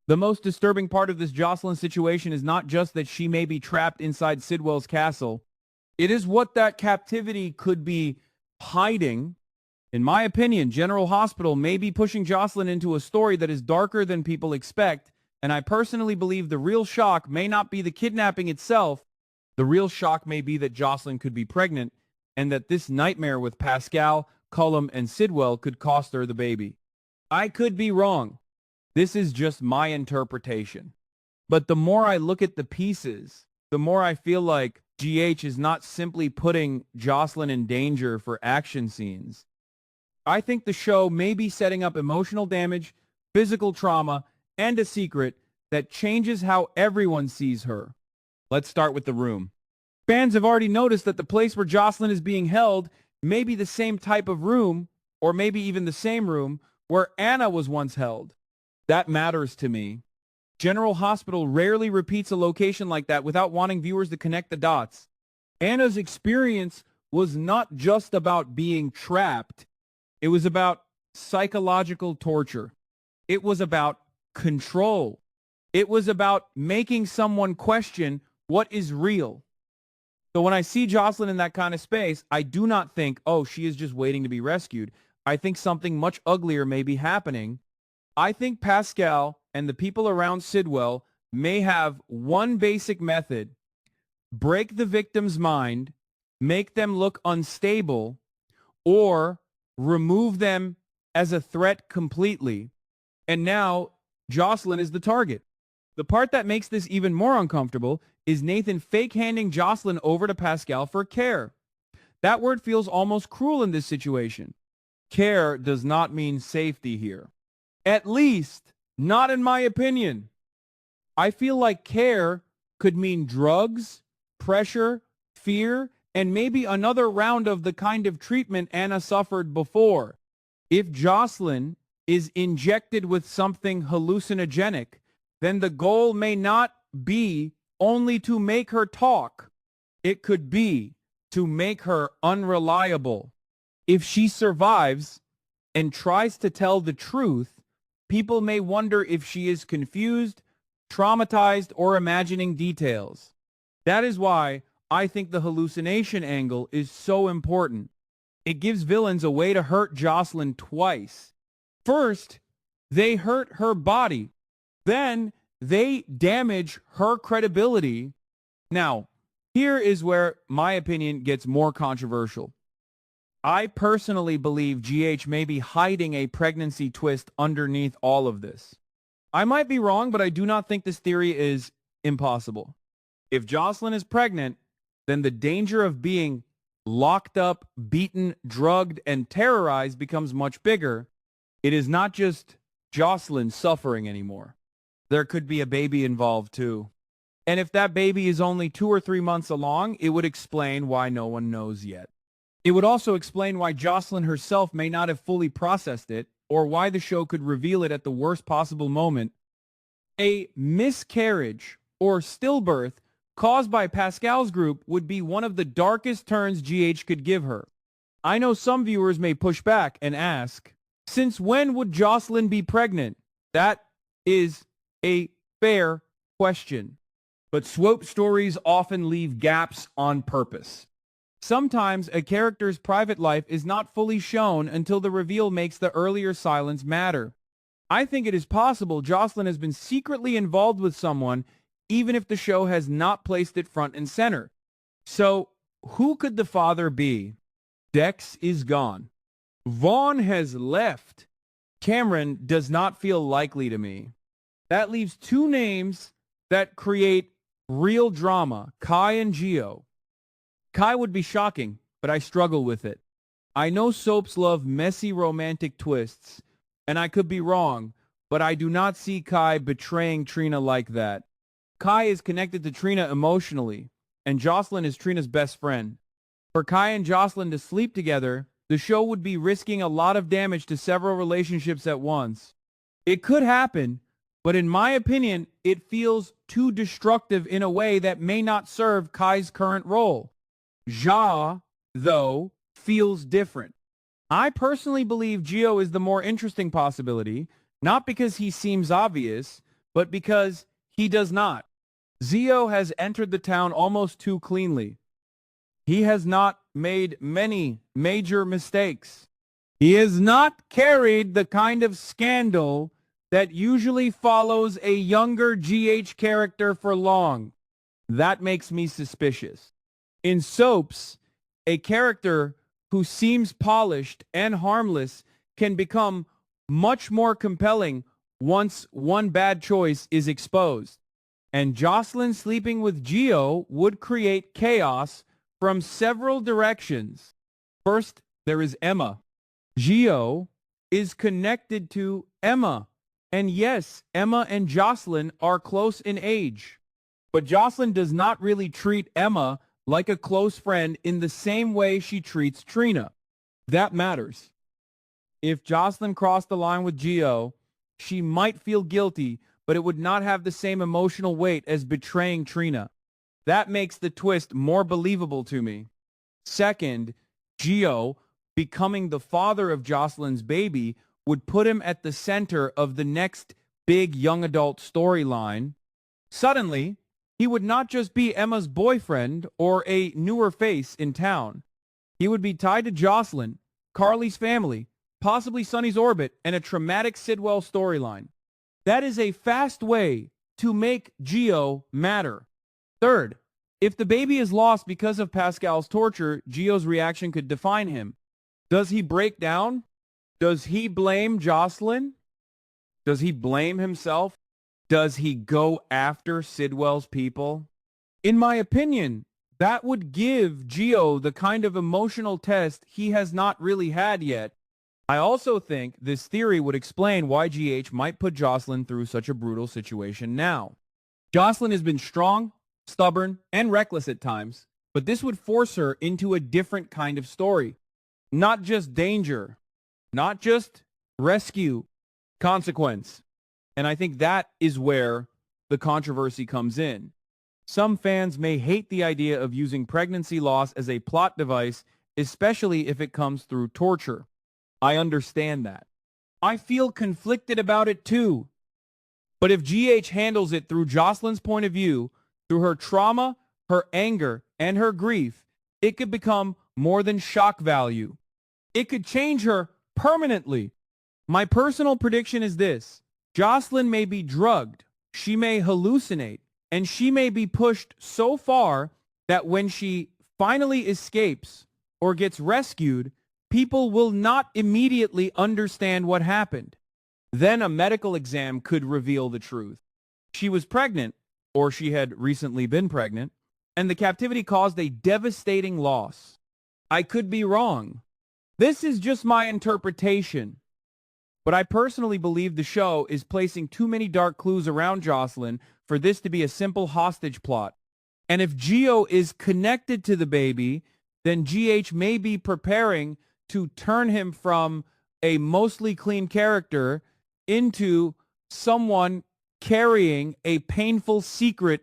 The most disturbing part of this Josslyn situation is not just that she may be trapped inside Sidwell's castle. It is what that captivity could be hiding. In my opinion, General Hospital may be pushing Josslyn into a story that is darker than people expect, and I personally believe the real shock may not be the kidnapping itself. The real shock may be that Josslyn could be pregnant, and that this nightmare with Pascal, Cullum, and Sidwell could cost her the baby. I could be wrong. This is just my interpretation. But the more I look at the pieces, the more I feel like GH is not simply putting Josslyn in danger for action scenes. I think the show may be setting up emotional damage, physical trauma, and a secret that changes how everyone sees her. Let's start with the room. Fans have already noticed that the place where Josslyn is being held may be the same type of room, or maybe even the same room, where Anna was once held. That matters to me. General Hospital rarely repeats a location like that without wanting viewers to connect the dots. Anna's experience was not just about being trapped. It was about psychological torture. It was about control. It was about making someone question what is real. So when I see Josslyn in that kind of space, I do not think, oh, she is just waiting to be rescued. I think something much uglier may be happening. I think Pascal and the people around Sidwell may have one basic method: break the victim's mind, make them look unstable, or remove them as a threat completely. And now Josslyn is the target. The part that makes this even more uncomfortable is Nathan fake-handing Josslyn over to Pascal for care. That word feels almost cruel in this situation. Care does not mean safety here. At least, not in my opinion. I feel like care could mean drugs, pressure, fear, and maybe another round of the kind of treatment Anna suffered before. If Josslyn is injected with something hallucinogenic, then the goal may not be only to make her talk. It could be to make her unreliable. If she survives and tries to tell the truth, people may wonder if she is confused, traumatized, or imagining details. That is why I think the hallucination angle is so important. It gives villains a way to hurt Josslyn twice. First, they hurt her body. Then, they damage her credibility. Now, here is where my opinion gets more controversial. I personally believe GH may be hiding a pregnancy twist underneath all of this. I might be wrong, but I do not think this theory is impossible. If Josslyn is pregnant, then the danger of being locked up, beaten, drugged, and terrorized becomes much bigger. It is not just Josslyn suffering anymore. There could be a baby involved too. And if that baby is only 2 or 3 months along, it would explain why no one knows yet. It would also explain why Josslyn herself may not have fully processed it, or why the show could reveal it at the worst possible moment. A miscarriage or stillbirth caused by Pascal's group would be one of the darkest turns GH could give her. I know some viewers may push back and ask, since when would Josslyn be pregnant? That is a fair question. But swope stories often leave gaps on purpose. Sometimes a character's private life is not fully shown until the reveal makes the earlier silence matter. I think it is possible Josslyn has been secretly involved with someone, even if the show has not placed it front and center. So, who could the father be? Dex is gone. Vaughn has left. Cameron does not feel likely to me. That leaves 2 names that create real drama, Kai and Gio. Kai would be shocking, but I struggle with it. I know soaps love messy romantic twists, and I could be wrong, but I do not see Kai betraying Trina like that. Kai is connected to Trina emotionally, and Josslyn is Trina's best friend. For Kai and Josslyn to sleep together, the show would be risking a lot of damage to several relationships at once. It could happen, but in my opinion, it feels too destructive in a way that may not serve Kai's current role. Ja, though, feels different. I personally believe Gio is the more interesting possibility, not because he seems obvious, but because he does not. Zio has entered the town almost too cleanly. He has not made many major mistakes. He has not carried the kind of scandal that usually follows a younger GH character for long. That makes me suspicious. In soaps, a character who seems polished and harmless can become much more compelling once one bad choice is exposed. And Josslyn sleeping with Gio would create chaos from several directions. First, there is Emma. Gio is connected to Emma. And yes, Emma and Josslyn are close in age. But Josslyn does not really treat Emma like a close friend in the same way she treats Trina. That matters. If Josslyn crossed the line with Gio, she might feel guilty, but it would not have the same emotional weight as betraying Trina. That makes the twist more believable to me. Second, Gio, becoming the father of Josslyn's baby, would put him at the center of the next big young adult storyline. Suddenly, he would not just be Emma's boyfriend or a newer face in town. He would be tied to Josslyn, Carly's family, possibly Sonny's orbit, and a traumatic Sidwell storyline. That is a fast way to make Gio matter. Third, if the baby is lost because of Pascal's torture, Gio's reaction could define him. Does he break down? Does he blame Josslyn? Does he blame himself? Does he go after Sidwell's people? In my opinion, that would give Gio the kind of emotional test he has not really had yet. I also think this theory would explain why GH might put Josslyn through such a brutal situation now. Josslyn has been strong, stubborn, and reckless at times, but this would force her into a different kind of story. Not just danger, not just rescue, consequence. And I think that is where the controversy comes in. Some fans may hate the idea of using pregnancy loss as a plot device, especially if it comes through torture. I understand that. I feel conflicted about it too. But if GH handles it through Josslyn's point of view, through her trauma, her anger, and her grief, it could become more than shock value. It could change her permanently. My personal prediction is this. Josslyn may be drugged, she may hallucinate, and she may be pushed so far that when she finally escapes or gets rescued, people will not immediately understand what happened. Then a medical exam could reveal the truth. She was pregnant, or she had recently been pregnant, and the captivity caused a devastating loss. I could be wrong. This is just my interpretation. But I personally believe the show is placing too many dark clues around Josslyn for this to be a simple hostage plot. And if Gio is connected to the baby, then GH may be preparing to turn him from a mostly clean character into someone carrying a painful secret